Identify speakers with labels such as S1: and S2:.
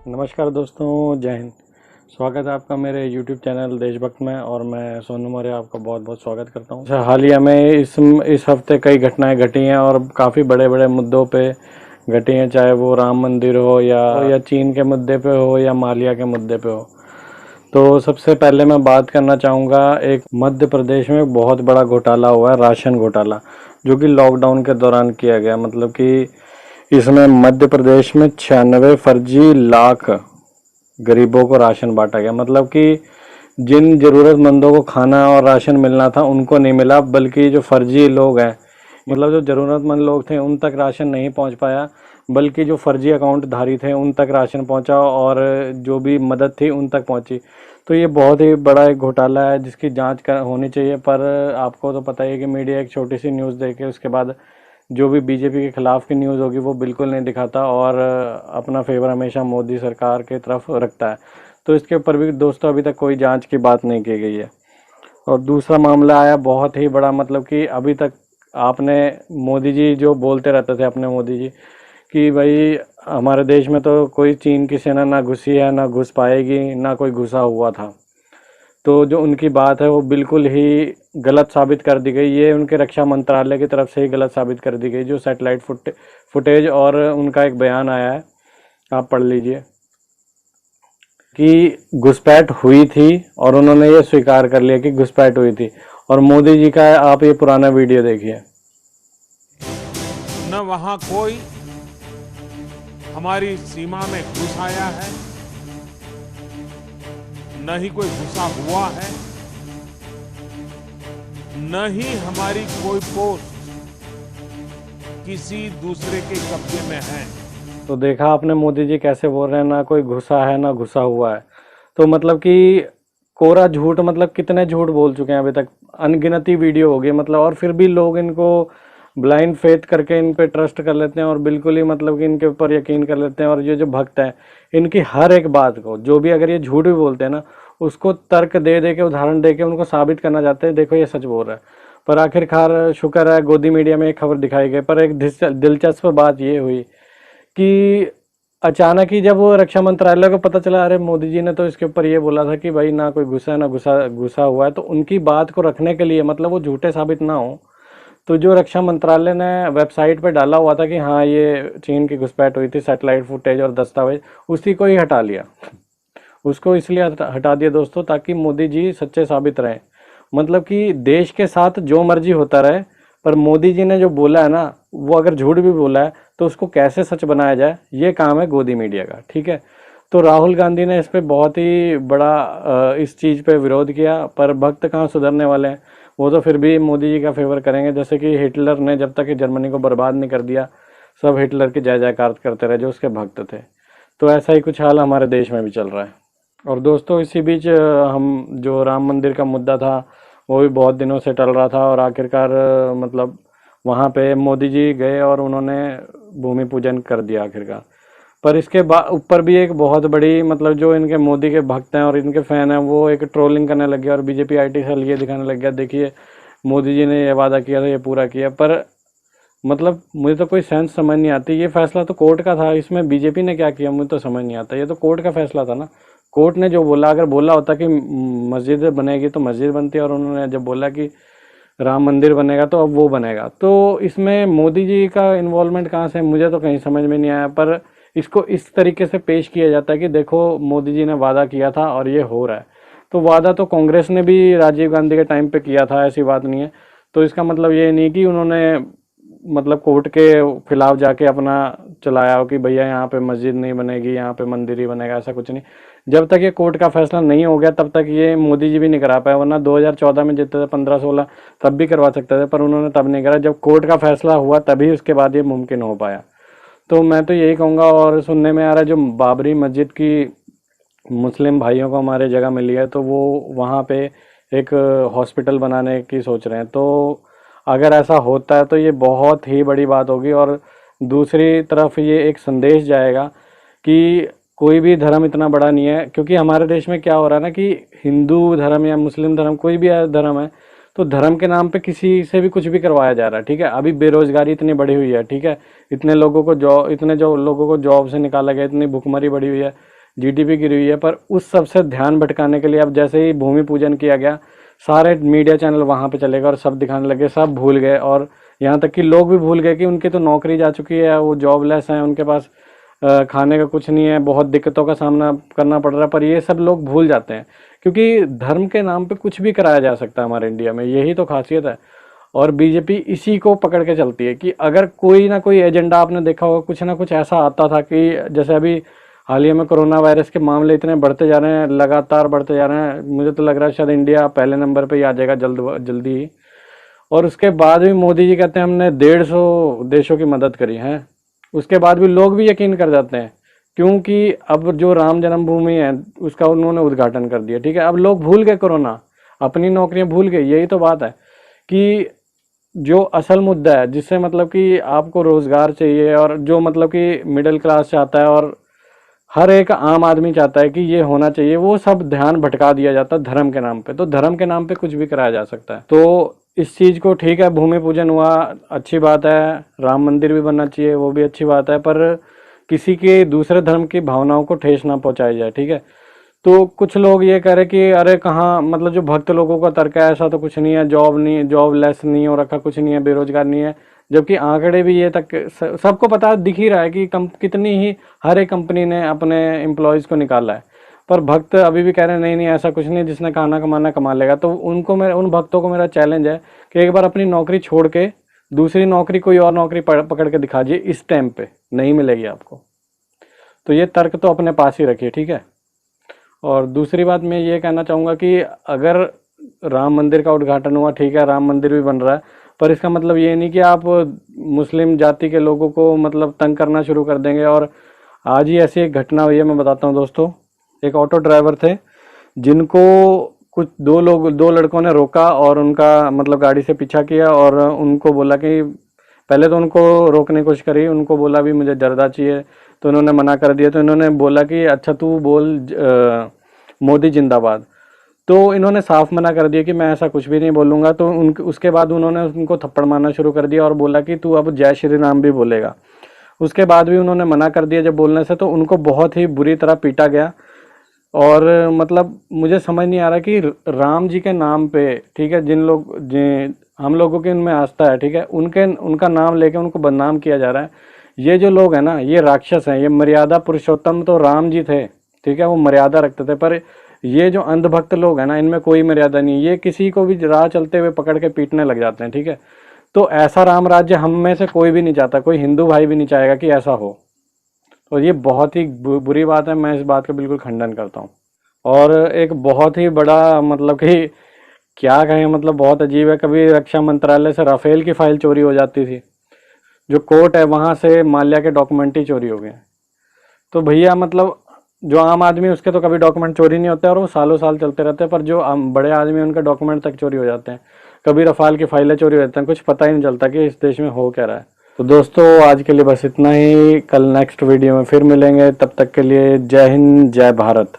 S1: नमस्कार दोस्तों, जय हिंद। स्वागत है आपका मेरे YouTube चैनल देशभक्त में। और मैं सोनू मौर्य आपका बहुत बहुत स्वागत करता हूँ। हालिया में इस हफ्ते कई घटनाएं घटी हैं और काफ़ी बड़े बड़े मुद्दों पे घटी हैं, चाहे वो राम मंदिर हो या चीन के मुद्दे पे हो या मालिया के मुद्दे पे हो। तो सबसे पहले मैं बात करना चाहूँगा, एक मध्य प्रदेश में बहुत बड़ा घोटाला हुआ है, राशन घोटाला, जो कि लॉकडाउन के दौरान किया गया। मतलब कि इसमें मध्य प्रदेश में 96 फर्जी लाख गरीबों को राशन बांटा गया। मतलब कि जिन ज़रूरतमंदों को खाना और राशन मिलना था उनको नहीं मिला, बल्कि जो फर्जी लोग हैं, मतलब जो ज़रूरतमंद लोग थे उन तक राशन नहीं पहुंच पाया, बल्कि जो फर्जी अकाउंट धारी थे उन तक राशन पहुंचा और जो भी मदद थी उन तक पहुंची। तो ये बहुत ही बड़ा एक घोटाला है जिसकी जांच होनी चाहिए। पर आपको तो पता ही है कि मीडिया एक छोटी सी न्यूज़ देके उसके बाद जो भी बीजेपी के खिलाफ की न्यूज़ होगी वो बिल्कुल नहीं दिखाता और अपना फेवर हमेशा मोदी सरकार के तरफ रखता है। तो इसके ऊपर भी दोस्तों अभी तक कोई जांच की बात नहीं की गई है। और दूसरा मामला आया बहुत ही बड़ा, मतलब कि अभी तक आपने मोदी जी जो बोलते रहते थे, अपने मोदी जी, कि भाई हमारे देश में तो कोई चीन की सेना ना घुसी है, ना घुस पाएगी, ना कोई घुसा हुआ था। तो जो उनकी बात है वो बिल्कुल ही गलत साबित कर दी गई। ये उनके रक्षा मंत्रालय की तरफ से ही गलत साबित कर दी गई। जो सैटेलाइट फुटेज और उनका एक बयान आया है, आप पढ़ लीजिए, कि घुसपैठ हुई थी और उन्होंने ये स्वीकार कर लिया कि घुसपैठ हुई थी। और मोदी जी का आप ये पुराना वीडियो देखिए।
S2: न वहां कोई हमारी सीमा में घुस आया है, न ही कोई घुसा हुआ है, न ही हमारी कोई पोस्ट किसी दूसरे के कब्जे में है।
S1: तो देखा आपने मोदी जी कैसे बोल रहे हैं, ना कोई घुसा है ना घुसा हुआ है। तो मतलब कि कोरा झूठ, मतलब कितने झूठ बोल चुके हैं अभी तक, अनगिनती वीडियो हो गई। मतलब और फिर भी लोग इनको ब्लाइंड फेथ करके इन पे ट्रस्ट कर लेते हैं और बिल्कुल ही मतलब कि इनके ऊपर यकीन कर लेते हैं। और ये जो भक्त हैं, इनकी हर एक बात को, जो भी अगर ये झूठ भी बोलते हैं ना, उसको तर्क दे दे के, उदाहरण दे के उनको साबित करना चाहते हैं, देखो ये सच बोल रहा है। पर आखिरकार शुक्र है गोदी मीडिया में एक खबर दिखाई गई। पर एक दिलचस्प बात ये हुई कि अचानक ही जब वो रक्षा मंत्रालय को पता चला, अरे मोदी जी ने तो इसके ऊपर ये बोला था कि भाई ना कोई घुसा ना घुसा घुसा हुआ है, तो उनकी बात को रखने के लिए, मतलब वो झूठे साबित ना हो, तो जो रक्षा मंत्रालय ने वेबसाइट पे डाला हुआ था कि हाँ ये चीन की घुसपैठ हुई थी, सैटेलाइट फुटेज और दस्तावेज, उसी को ही हटा लिया। उसको इसलिए हटा दिया दोस्तों ताकि मोदी जी सच्चे साबित रहें। मतलब कि देश के साथ जो मर्जी होता रहे, पर मोदी जी ने जो बोला है ना, वो अगर झूठ भी बोला है तो उसको कैसे सच बनाया जाए, ये काम है गोदी मीडिया का। ठीक है। तो राहुल गांधी ने इस पे बहुत ही बड़ा इस चीज़ पे विरोध किया, पर भक्त कहाँ सुधरने वाले हैं। वो तो फिर भी मोदी जी का फेवर करेंगे। जैसे कि हिटलर ने जब तक जर्मनी को बर्बाद नहीं कर दिया, सब हिटलर की जय जयकार करते रहे जो उसके भक्त थे। तो ऐसा ही कुछ हाल हमारे देश में भी चल रहा है। और दोस्तों इसी बीच हम जो राम मंदिर का मुद्दा था वो भी बहुत दिनों से टल रहा था और आखिरकार मतलब वहाँ पे मोदी जी गए और उन्होंने भूमि पूजन कर दिया आखिरकार। पर इसके ऊपर भी एक बहुत बड़ी, मतलब जो इनके मोदी के भक्त हैं और इनके फैन हैं, वो एक ट्रोलिंग करने लग गया और बीजेपी आईटी सेल ये दिखाने लग गया, देखिए मोदी जी ने ये वादा किया था, ये पूरा किया। पर मतलब मुझे तो कोई सेंस समझ नहीं आती। ये फैसला तो कोर्ट का था, इसमें बीजेपी ने क्या किया मुझे तो समझ नहीं आता। ये तो कोर्ट का फैसला था ना। कोर्ट ने जो बोला, अगर बोला होता कि मस्जिद बनेगी तो मस्जिद बनती, और उन्होंने जब बोला कि राम मंदिर बनेगा तो अब वो बनेगा। तो इसमें मोदी जी का इन्वॉल्वमेंट कहाँ से, मुझे तो कहीं समझ में नहीं आया। पर इसको इस तरीके से पेश किया जाता है कि देखो मोदी जी ने वादा किया था और ये हो रहा है। तो वादा तो कांग्रेस ने भी राजीव गांधी के टाइम पे किया था, ऐसी बात नहीं है। तो इसका मतलब ये नहीं कि उन्होंने मतलब कोर्ट के खिलाफ जाके अपना चलाया हो कि भैया यहाँ पे मस्जिद नहीं बनेगी, यहाँ पे मंदिर ही बनेगा, ऐसा कुछ नहीं। जब तक ये कोर्ट का फैसला नहीं हो गया तब तक ये मोदी जी भी नहीं करा पाए। वरना 2014 में जीते थे, 15-16 तब भी करवा सकते थे, पर उन्होंने तब नहीं करा। जब कोर्ट का फैसला हुआ तभी उसके बाद ये मुमकिन हो पाया। तो मैं तो यही कहूँगा। और सुनने में आ रहा है जो बाबरी मस्जिद की मुस्लिम भाइयों को हमारे जगह मिली है, तो वो वहाँ पे एक हॉस्पिटल बनाने की सोच रहे हैं। तो अगर ऐसा होता है तो ये बहुत ही बड़ी बात होगी। और दूसरी तरफ ये एक संदेश जाएगा कि कोई भी धर्म इतना बड़ा नहीं है। क्योंकि हमारे देश में क्या हो रहा है ना, कि हिंदू धर्म या मुस्लिम धर्म, कोई भी धर्म है, तो धर्म के नाम पे किसी से भी कुछ भी करवाया जा रहा है। ठीक है। अभी बेरोजगारी इतनी बढ़ी हुई है, ठीक है, इतने जो लोगों को जॉब से निकाला गया, इतनी भुखमरी बढ़ी हुई है। जीडीपी गिरी हुई है, पर उस सब से ध्यान भटकाने के लिए अब जैसे ही भूमि पूजन किया गया, सारे मीडिया चैनल वहाँ पे चले गए और सब दिखाने लगे, सब भूल गए। और यहाँ तक कि लोग भी भूल गए कि उनकी तो नौकरी जा चुकी है, वो जॉबलेस हैं, उनके पास खाने का कुछ नहीं है, बहुत दिक्कतों का सामना करना पड़ रहा है। पर ये सब लोग भूल जाते हैं, क्योंकि धर्म के नाम पे कुछ भी कराया जा सकता है हमारे इंडिया में, यही तो खासियत है। और बीजेपी इसी को पकड़ के चलती है कि अगर कोई ना कोई एजेंडा, आपने देखा होगा कुछ ना कुछ ऐसा आता था कि जैसे अभी हाल ही में कोरोना वायरस के मामले इतने बढ़ते जा रहे हैं, लगातार बढ़ते जा रहे हैं, मुझे तो लग रहा है शायद इंडिया पहले नंबर पे ही आ जाएगा जल्दी ही। और उसके बाद भी मोदी जी कहते हैं हमने 150 देशों की मदद करी है, उसके बाद भी लोग भी यकीन कर जाते हैं, क्योंकि अब जो राम जन्मभूमि है उसका उन्होंने उद्घाटन कर दिया, ठीक है। अब लोग भूल गए कोरोना, अपनी नौकरियां भूल गए। यही तो बात है कि जो असल मुद्दा है, जिससे मतलब कि आपको रोजगार चाहिए, और जो मतलब कि मिडिल क्लास चाहता है और हर एक आम आदमी चाहता है कि ये होना चाहिए, वो सब ध्यान भटका दिया जाता है धर्म के नाम पे। तो धर्म के नाम पे कुछ भी कराया जा सकता है। तो इस चीज़ को, ठीक है, भूमि पूजन हुआ, अच्छी बात है, राम मंदिर भी बनना चाहिए, वो भी अच्छी बात है, पर किसी के दूसरे धर्म की भावनाओं को ठेस ना पहुंचाई जाए, ठीक है। तो कुछ लोग ये कह रहे कि अरे कहाँ, मतलब जो भक्त लोगों का तर्क है, ऐसा तो कुछ नहीं है, जॉब नहीं, जॉबलेस नहीं हो रखा, कुछ नहीं है, बेरोजगार नहीं है। जबकि आंकड़े भी ये तक सबको पता दिख ही रहा है कि कितनी ही हर एक कंपनी ने अपने एम्प्लॉयज़ को निकाला है। पर भक्त अभी भी कह रहे हैं नहीं नहीं ऐसा कुछ नहीं, जिसने खाना कमाना कमा लेगा। तो उन भक्तों को मेरा चैलेंज है कि एक बार अपनी नौकरी छोड़ के दूसरी नौकरी, कोई और नौकरी पकड़ के दिखा दीजिए, इस टाइम पे नहीं मिलेगी आपको। तो ये तर्क तो अपने पास ही रखिए, ठीक है। और दूसरी बात मैं ये कहना चाहूँगा कि अगर राम मंदिर का उद्घाटन हुआ, ठीक है, राम मंदिर भी बन रहा है, पर इसका मतलब ये नहीं कि आप मुस्लिम जाति के लोगों को मतलब तंग करना शुरू कर देंगे। और आज ही ऐसी एक घटना हुई है, मैं बताता हूँ दोस्तों। एक ऑटो ड्राइवर थे जिनको कुछ दो लड़कों ने रोका और उनका मतलब गाड़ी से पीछा किया, और उनको बोला कि पहले तो उनको रोकने की कोशिश करी, उनको बोला भी मुझे जर्दा चाहिए, तो उन्होंने मना कर दिया। तो इन्होंने बोला कि अच्छा तू बोल मोदी जिंदाबाद। तो इन्होंने साफ मना कर दिया कि मैं ऐसा कुछ भी नहीं बोलूँगा। तो उसके बाद उन्होंने उनको थप्पड़ मारना शुरू कर दिया और बोला कि तू अब जय श्री राम भी बोलेगा। उसके बाद भी उन्होंने मना कर दिया जब बोलने से, तो उनको बहुत ही बुरी तरह पीटा गया। और मतलब मुझे समझ नहीं आ रहा कि राम जी के नाम पे, ठीक है, हम लोगों की उनमें आस्था है, ठीक है, उनका नाम लेके उनको बदनाम किया जा रहा है। ये जो लोग हैं ना, ये राक्षस हैं, ये मर्यादा पुरुषोत्तम तो राम जी थे, ठीक है, वो मर्यादा रखते थे। पर ये जो अंधभक्त लोग हैं ना, इनमें कोई मर्यादा नहीं, ये किसी को भी राह चलते हुए पकड़ के पीटने लग जाते हैं, ठीक है। तो ऐसा राम राज्य हम में से कोई भी नहीं चाहता, कोई हिंदू भाई भी नहीं चाहेगा कि ऐसा हो। तो ये बहुत ही बुरी बात है, मैं इस बात का बिल्कुल खंडन करता हूँ। और एक बहुत ही बड़ा मतलब कि क्या कहें, मतलब बहुत अजीब है। कभी रक्षा मंत्रालय से राफेल की फाइल चोरी हो जाती थी, जो कोर्ट है वहाँ से माल्या के डॉक्यूमेंट ही चोरी हो गए। तो भैया मतलब जो आम आदमी, उसके तो कभी डॉक्यूमेंट चोरी नहीं होते और वो सालों साल चलते रहते हैं, पर जो बड़े आदमी उनके डॉक्यूमेंट तक चोरी हो जाते हैं। कभी रफाल की फाइलें चोरी हो जाती हैं, कुछ पता ही नहीं चलता कि इस देश में हो क्या रहा है। तो दोस्तों आज के लिए बस इतना ही, कल नेक्स्ट वीडियो में फिर मिलेंगे, तब तक के लिए जय हिंद जय भारत।